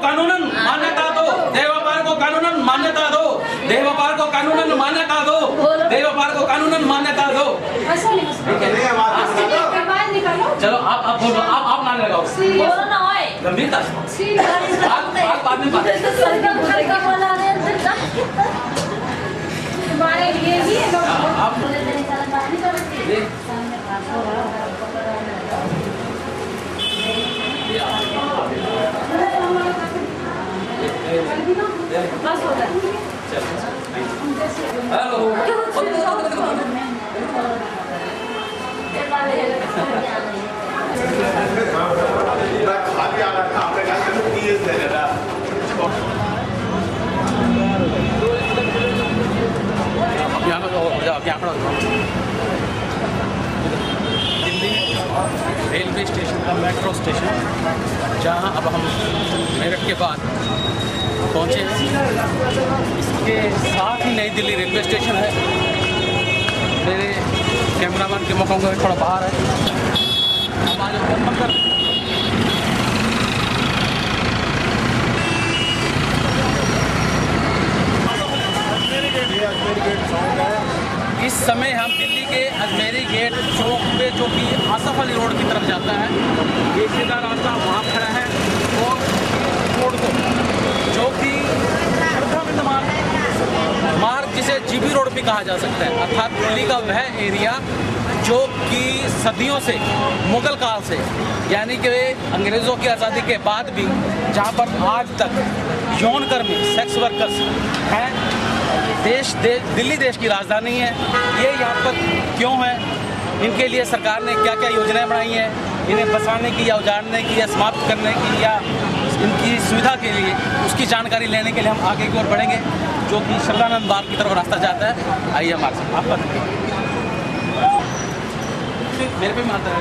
कानूनन मान्यता दो, देह व्यापार को कानूनन मान्यता दो, देह व्यापार को कानूनन मान्यता दो, देह व्यापार को कानूनन मान्यता दो। चलो आप बोलो, आप नारे लगाओ। गंभीरता बाद में हमारे लिए भी आप बस हो गया। हेलो दिल्ली रेलवे स्टेशन का मेट्रो स्टेशन, जहां अब हम मेरठ के बाद पहुंचे हैं। इसके साथ ही नई दिल्ली रेलवे स्टेशन है। मेरे कैमरामैन के मौका थोड़ा बाहर है। अब आज अंदर इस समय हम दिल्ली के अजमेरी गेट चौक पे, जो कि आसफ अली रोड की तरफ जाता है, ये सीधा रास्ता वहाँ खड़ा है। और रोड को, जो कि मार्ग जिसे जीबी रोड भी कहा जा सकता है, अर्थात दिल्ली का वह एरिया जो कि सदियों से, मुगल काल से, यानी कि अंग्रेज़ों की आज़ादी के बाद भी, जहाँ पर आज तक यौनकर्मी, सेक्स वर्कर्स हैं। दिल्ली देश की राजधानी है। ये यहाँ पर क्यों है, इनके लिए सरकार ने क्या क्या योजनाएं बनाई हैं, इन्हें बसाने की या उजाड़ने की या समाप्त करने की या इनकी सुविधा के लिए, उसकी जानकारी लेने के लिए हम आगे की ओर बढ़ेंगे, जो कि शरदानंद बाग की तरफ रास्ता जाता है। आइए हमारे साथ, आप बताइए। मेरे पे मारता है।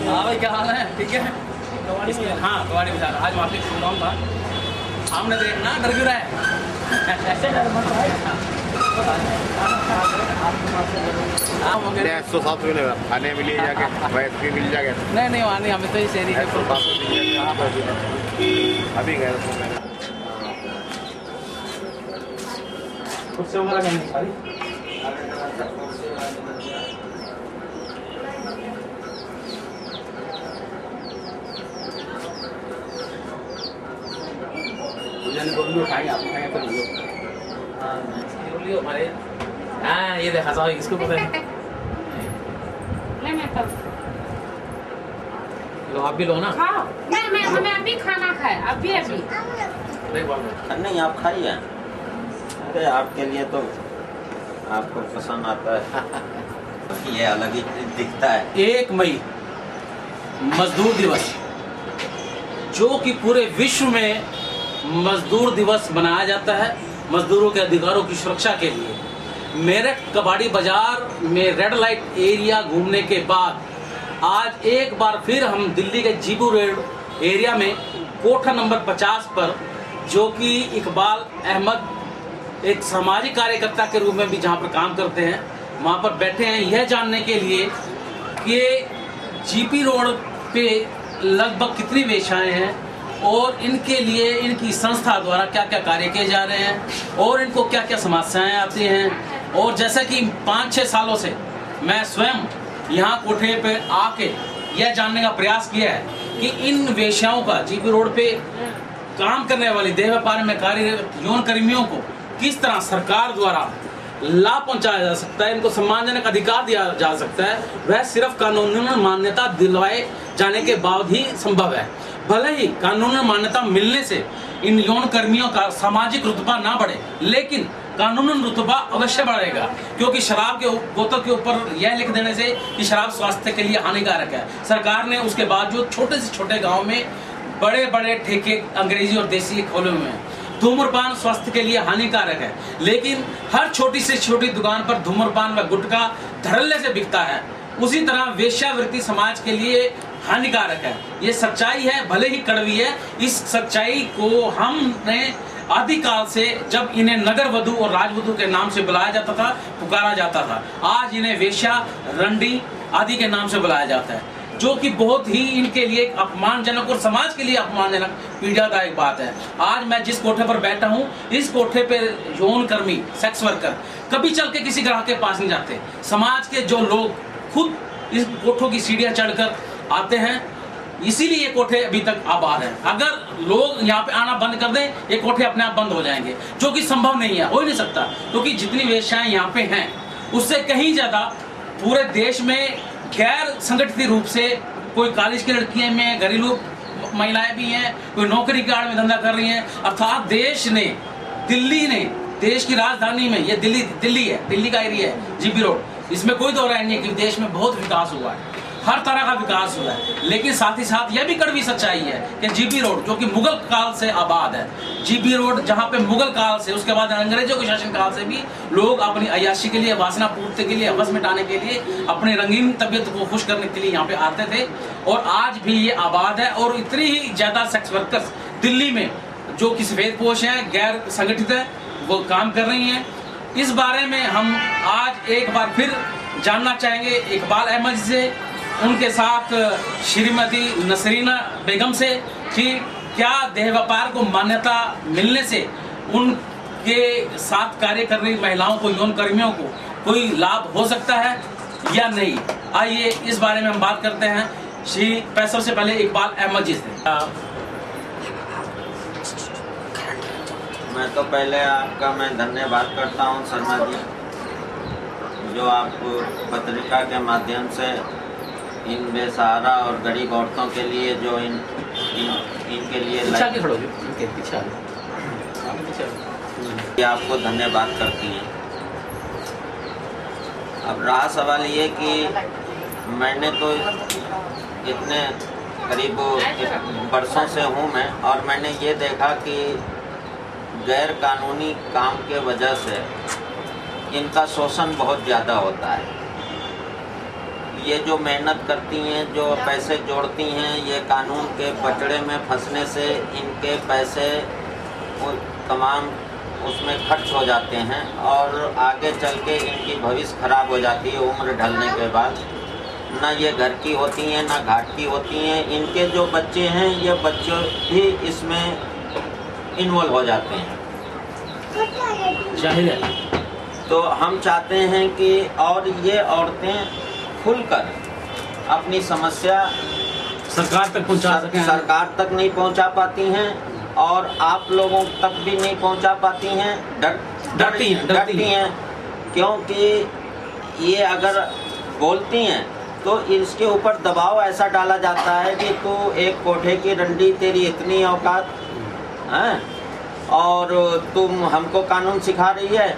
हाँ भाई, क्या हाल है? ठीक है। हाँ, कवाड़ी बाजार आज मार्केट प्रोग्राम था। सामने देखना, डर क्यों रहा है? तो साथ मिलेगा, खाने मिल जाके, वैस भी मिल जाएगा। नहीं वहाँ नहीं, हमें तो इस एरिया के अभी गए कुछ वगैरह नहीं सारी। उठाएंगे, आप उठाएंगे तो लियो। लियो हमारे। हाँ, ये देखा साहब, इसको पता है। लो, आप भी लो ना। खाओ। नहीं, हमें अभी खाना खाए, अभी। नहीं, आप खाइए। अरे आपके लिए तो आपको पसंद आता है। ये अलग ही दिखता है। 1 मई मजदूर दिवस, जो कि पूरे विश्व में मजदूर दिवस मनाया जाता है, मजदूरों के अधिकारों की सुरक्षा के लिए। मेरठ कबाड़ी बाजार में रेड लाइट एरिया घूमने के बाद आज एक बार फिर हम दिल्ली के जीबू रोड एरिया में कोठा नंबर 50 पर, जो कि इकबाल अहमद एक सामाजिक कार्यकर्ता के रूप में भी जहां पर काम करते हैं, वहां पर बैठे हैं यह जानने के लिए कि जीपी रोड पे लगभग कितनी वेश्याएं हैं और इनके लिए इनकी संस्था द्वारा क्या क्या कार्य किए जा रहे हैं और इनको क्या क्या समस्याएं आती हैं। और जैसा कि 5-6 सालों से मैं स्वयं यहाँ कोठे पे आके यह जानने का प्रयास किया है कि इन वेश्याओं का, जीपी रोड पे काम करने वाली देह व्यापार में कार्यरत यौन कर्मियों को किस तरह सरकार द्वारा लाभ पहुंचाया जा सकता है, इनको सम्मानजनक अधिकार दिया जा सकता है, वह सिर्फ कानूनी मान्यता दिलवाए जाने के बाद ही संभव है। भले ही कानूनी मान्यता मिलने से इन यौन कर्मियों का सामाजिक रुतबा ना बढ़े, लेकिन कानूनन रुतबा अवश्य बढ़ेगा, क्योंकि शराब के बोतल के ऊपर यह लिख देने से कि शराब स्वास्थ्य के लिए हानिकारक है, सरकार ने उसके बावजूद छोटे से छोटे गाँव में बड़े बड़े ठेके अंग्रेजी और देसी खोले हुए हैं। धूम्रपान स्वास्थ्य के लिए हानिकारक है, लेकिन हर छोटी से छोटी दुकान पर धूम्रपान व गुटखा धड़ल्ले से बिकता है। उसी तरह वेश्यावृत्ति समाज के लिए हानिकारक है। ये सच्चाई है, भले ही कड़वी है। इस सच्चाई को हमने आदिकाल से, जब इन्हें नगर वधु और राजवधु के नाम से बुलाया जाता था, पुकारा जाता था, आज इन्हें वेश्या, रंडी आदि के नाम से बुलाया जाता है, जो कि बहुत ही इनके लिए अपमानजनक और समाज के लिए अपमानजनक, पीड़ादायक बात है। आज मैं जिस कोठे पर बैठा हूँ, इस कोठे पर यौन कर्मी, सेक्स वर्कर कभी चल के किसी ग्राहक के पास नहीं जाते। समाज के जो लोग खुद इस कोठों की सीढ़ियां चढ़कर आते हैं, इसीलिए ये कोठे अभी तक आबाद हैं। अगर लोग यहाँ पे आना बंद कर दें, ये कोठे अपने आप बंद हो जाएंगे, जो कि संभव नहीं है, हो ही नहीं सकता, क्योंकि जितनी वेश्याएं यहाँ पे हैं उससे कहीं ज्यादा पूरे देश में गैर संगठित रूप से, कोई कॉलेज की लड़कियां में, घरेलू महिलाएं भी हैं, कोई नौकरी के आड़ में धंधा कर रही हैं। अर्थात देश ने, दिल्ली ने, देश की राजधानी में, ये दिल्ली है, दिल्ली का एरिया है, जीबी रोड, इसमें कोई दो राय नहीं है कि देश में बहुत विकास हुआ है, हर तरह का विकास हुआ है। लेकिन साथ ही साथ यह भी कड़वी सच्चाई है कि जीबी रोड, जो कि मुगल काल से आबाद है, जीबी रोड जहां पे मुगल काल से, उसके बाद अंग्रेजों के शासन काल से भी लोग अपनी अय्याशी के लिए, वासना पूर्ति के लिए, हवस मिटाने के लिए, अपने रंगीन तबीयत को खुश करने के लिए यहाँ पे आते थे, और आज भी ये आबाद है। और इतनी ही ज्यादा सेक्स वर्कर्स दिल्ली में, जो कि सफेदपोश है, गैर संगठित है, वो काम कर रही हैं। इस बारे में हम आज एक बार फिर जानना चाहेंगे इकबाल अहमद से, उनके साथ श्रीमती नसरीना बेगम से, कि क्या देह व्यापार को मान्यता मिलने से उनके साथ कार्य कर रही महिलाओं को, यौन कर्मियों को कोई लाभ हो सकता है या नहीं। आइए इस बारे में हम बात करते हैं श्री पैसर से पहले इकबाल अहमद जी से। मैं तो पहले आपका मैं धन्यवाद करता हूं शर्मा जी, जो आप पत्रिका के माध्यम से इन बेसहारा और गरीब औरतों के लिए, जो इनके लिए आपको धन्यवाद करती हैं। अब रहा सवाल ये कि मैंने तो इतने करीब बरसों से हूँ मैं, और मैंने ये देखा कि गैर कानूनी काम के वजह से इनका शोषण बहुत ज़्यादा होता है। ये जो मेहनत करती हैं, जो पैसे जोड़ती हैं, ये कानून के पचड़े में फंसने से इनके पैसे तमाम उसमें खर्च हो जाते हैं, और आगे चल के इनकी भविष्य खराब हो जाती है उम्र ढलने के बाद। ना ये घर की होती हैं, ना घाट की होती हैं। इनके जो बच्चे हैं, ये बच्चे भी इसमें इन्वॉल्व हो जाते हैं, जाहिर है। तो हम चाहते हैं कि और ये औरतें खुलकर अपनी समस्या सरकार तक पहुंचा सकें। सरकार तक नहीं पहुंचा पाती हैं, और आप लोगों तक भी नहीं पहुंचा पाती हैं, डरती हैं, क्योंकि ये अगर बोलती हैं तो इसके ऊपर दबाव ऐसा डाला जाता है कि तू एक कोठे की रंडी, तेरी इतनी औकात है, और तुम हमको कानून सिखा रही है,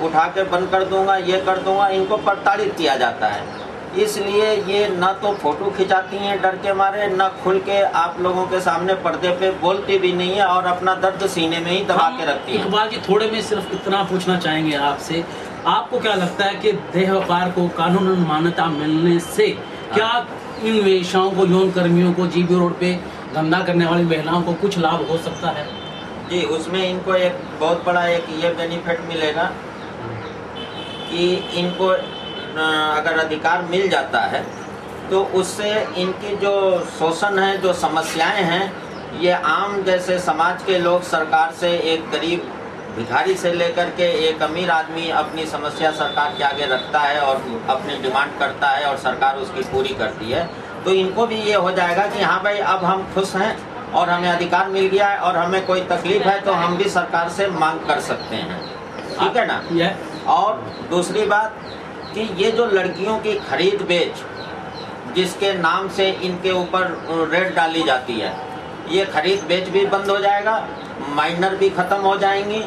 उठा के बंद कर दूंगा, ये कर दूंगा। इनको प्रताड़ित किया जाता है। इसलिए ये ना तो फोटो खिंचाती हैं डर के मारे, ना खुल के आप लोगों के सामने पर्दे पे बोलती भी नहीं है, और अपना दर्द सीने में ही दबा के रखती है। इकबाल जी, थोड़े में सिर्फ इतना पूछना चाहेंगे आपसे, आपको क्या लगता है कि देह व्यापार को कानूनन मान्यता मिलने से क्या इन वेश्याओं को, यौन कर्मियों को, जीबी रोड पे धंधा करने वाली महिलाओं को कुछ लाभ हो सकता है? जी, उसमें इनको एक बहुत बड़ा एक ये बेनिफिट मिलेगा कि इनको अगर अधिकार मिल जाता है तो उससे इनकी जो शोषण है, जो समस्याएं हैं, ये आम जैसे समाज के लोग सरकार से, एक गरीब भिखारी से लेकर के एक अमीर आदमी अपनी समस्या सरकार के आगे रखता है और अपनी डिमांड करता है, और सरकार उसकी पूरी करती है। तो इनको भी ये हो जाएगा कि हाँ भाई, अब हम खुश हैं और हमें अधिकार मिल गया है, और हमें कोई तकलीफ है तो हम भी सरकार से मांग कर सकते हैं। ठीक है ना? और दूसरी बात कि ये जो लड़कियों की खरीद बेच, जिसके नाम से इनके ऊपर रेड डाली जाती है, ये खरीद बेच भी बंद हो जाएगा, माइनर भी खत्म हो जाएंगी,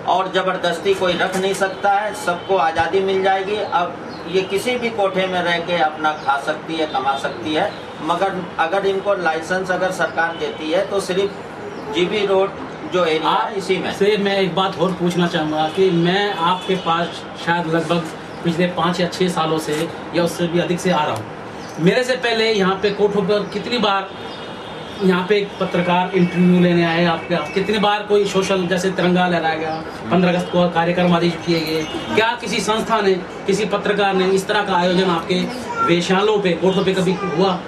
और ज़बरदस्ती कोई रख नहीं सकता है, सबको आज़ादी मिल जाएगी। अब ये किसी भी कोठे में रह के अपना खा सकती है, कमा सकती है, मगर अगर इनको लाइसेंस अगर सरकार देती है तो सिर्फ जीबी रोड जो एरिया है इसी में से मैं एक बात और पूछना चाहूँगा कि मैं आपके पास शायद लगभग पिछले 5 या 6 सालों से या उससे भी अधिक से आ रहा हूँ। मेरे से पहले यहाँ पे कोठों पर कितनी बार यहाँ पे एक पत्रकार इंटरव्यू लेने आए आपके, कितनी बार कोई सोशल जैसे तिरंगा लहराया गया, 15 अगस्त को कार्यक्रम आदि किए गए, क्या किसी संस्था ने, किसी पत्रकार ने इस तरह का आयोजन आपके वेश्यालों पे, कोठों पे कभी हुआ?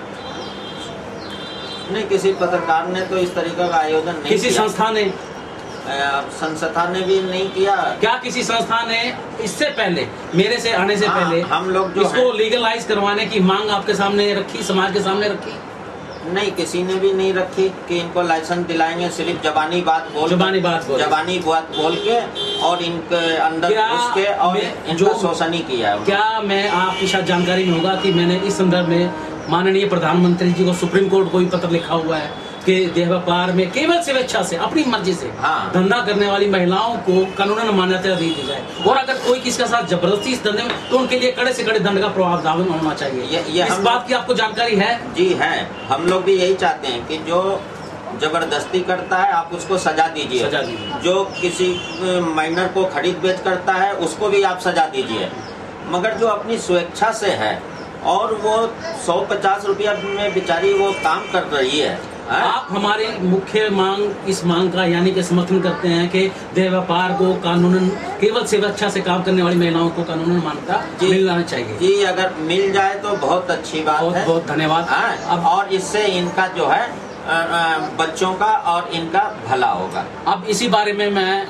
नहीं, किसी पत्रकार ने तो इस तरीके का आयोजन नहीं किसी किया। संस्था ने? संस्था ने भी नहीं किया। क्या किसी संस्था ने इससे पहले, मेरे से आने से पहले हम लोग जो इसको लीगलाइज करवाने की मांग आपके सामने रखी, समाज के सामने रखी? नहीं, किसी ने भी नहीं रखी कि इनको लाइसेंस दिलाएंगे। सिर्फ जबानी बात बोल के और इनके अंदर घुस के और इनका शोषण ही किया है। क्या मैं आपकी शायद जानकारी में होगा कि मैंने इस संदर्भ में माननीय प्रधानमंत्री जी को, सुप्रीम कोर्ट को भी पत्र लिखा हुआ है कि देह व्यापार में केवल स्वेच्छा से, अपनी मर्जी से धंधा करने वाली महिलाओं को कानूनन मान्यता दी जाए, और अगर कोई किसके साथ जबरदस्ती इस धंधे में, तो उनके लिए कड़े से कड़े दंड का प्रावधान होना चाहिए। इस बात की आपको जानकारी है? जी है, हम लोग भी यही चाहते हैं कि जो जबरदस्ती करता है आप उसको सजा दीजिए, जो किसी माइनर को खरीद बेच करता है उसको भी आप सजा दीजिए, मगर जो अपनी स्वेच्छा से है और वो 150 रुपया में बेचारी वो काम कर रही है। आप हमारे मुख्य मांग, इस मांग का यानी कि समर्थन करते हैं कि देह व्यापार को कानूनन, केवल स्वेच्छा से काम करने वाली महिलाओं को कानूनन मान्यता मिलना चाहिए। जी, अगर मिल जाए तो बहुत अच्छी बात है। बहुत धन्यवाद। अब और इससे इनका जो है बच्चों का और इनका भला होगा। अब इसी बारे में मैं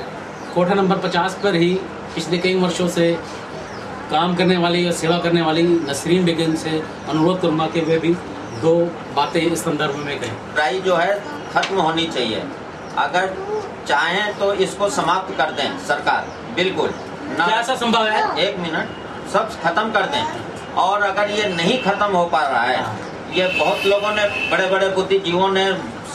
कोठा नंबर 50 पर ही पिछले कई वर्षों से काम करने वाली और सेवा करने वाली नसरीन बेगम से अनुरोध करूंगा कि वे भी 2 बातें इस संदर्भ में कहें। लड़ाई जो है खत्म होनी चाहिए, अगर चाहें तो इसको समाप्त कर दें सरकार, बिल्कुल। क्या ऐसा संभव है? 1 मिनट, सब खत्म कर दें। और अगर ये नहीं खत्म हो पा रहा है, ये बहुत लोगों ने, बड़े बड़े बुद्धिजीवियों ने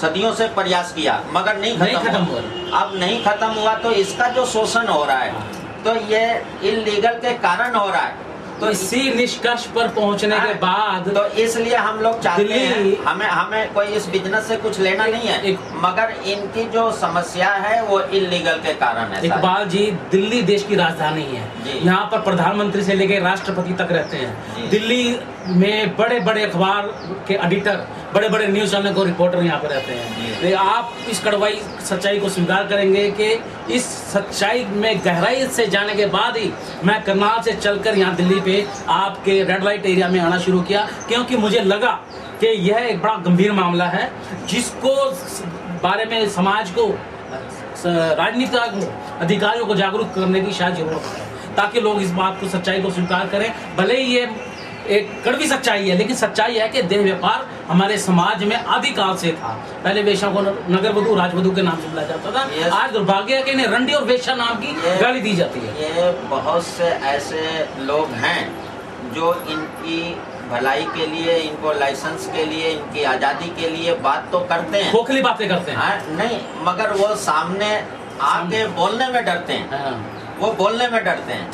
सदियों से प्रयास किया मगर नहीं खत्म हुआ। अब नहीं खत्म हुआ तो इसका जो शोषण हो रहा है तो ये इलीगल के कारण हो रहा है। तो इसी निष्कर्ष पर पहुंचने के बाद तो इसलिए हम लोग चाहते हैं, हमें कोई इस बिजनेस से कुछ लेना नहीं है, मगर इनकी जो समस्या है वो इलीगल के कारण है। इकबाल जी, दिल्ली देश की राजधानी है, यहाँ पर प्रधानमंत्री से लेकर राष्ट्रपति तक रहते हैं। दिल्ली में बड़े बड़े अखबार के एडिटर, बड़े बड़े न्यूज चैनल को रिपोर्टर यहाँ पर रहते हैं। तो आप इस कड़वाई सच्चाई को स्वीकार करेंगे कि इस सच्चाई में गहराई से जाने के बाद ही मैं करनाल से चलकर यहाँ दिल्ली पे आपके रेड लाइट एरिया में आना शुरू किया, क्योंकि मुझे लगा कि यह एक बड़ा गंभीर मामला है जिसको बारे में समाज को, राजनीतिक अधिकारियों को जागरूक करने की शायद जरूरत है, ताकि लोग इस बात को, सच्चाई को स्वीकार करें। भले ही ये एक कड़वी सच्चाई है, लेकिन सच्चाई है कि देह व्यापार हमारे समाज में आदिकाल से था। पहले वेश्या को नगर वधु, राजवधु के नाम से बुलाया जाता था। आज दुर्भाग्य है कि इन्हें रंडी और वेश्या नाम की गाली दी जाती है। ये बहुत से ऐसे लोग हैं जो इनकी भलाई के लिए, इनको लाइसेंस के लिए, इनकी आजादी के लिए बात तो करते हैं, खोखली बातें करते हैं। नहीं, मगर वो सामने आके बोलने में डरते हैं। वो बोलने में डरते हैं।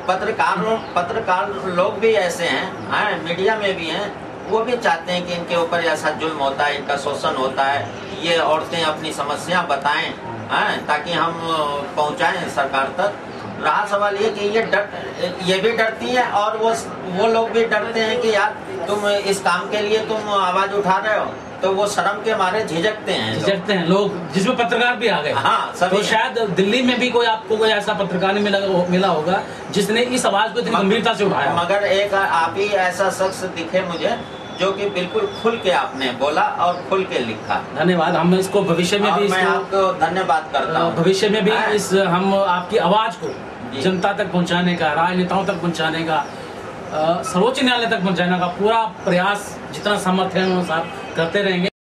पत्रकार लोग भी ऐसे हैं, मीडिया में भी हैं, वो भी चाहते हैं कि इनके ऊपर ऐसा जुल्म होता है, इनका शोषण होता है, ये औरतें अपनी समस्या बताएं, ताकि हम पहुंचाएं सरकार तक। रहा सवाल ये कि ये भी डरती हैं और वो लोग भी डरते हैं कि यार तुम इस काम के लिए तुम आवाज उठा रहे हो, तो वो शर्म के मारे झिझकते हैं लोग, जिसमें पत्रकार भी आ गए। तो शायद दिल्ली में भी आपको कोई ऐसा पत्रकार नहीं मिला होगा जिसने इस आवाज को इतनी गंभीरता से उठाया। मगर एक आप ही ऐसा शख्स दिखे मुझे जो कि बिल्कुल खुल के आपने बोला और खुल के लिखा। धन्यवाद। हम इसको भविष्य में भी, मैं आपको धन्यवाद करता हूँ। भविष्य में भी हम आपकी आवाज को जनता तक पहुँचाने का, राजनेताओं तक पहुँचाने का, सर्वोच्च न्यायालय तक पहुँचाने का पूरा प्रयास जितना सामर्थ्य है अनुसार करते रहेंगे।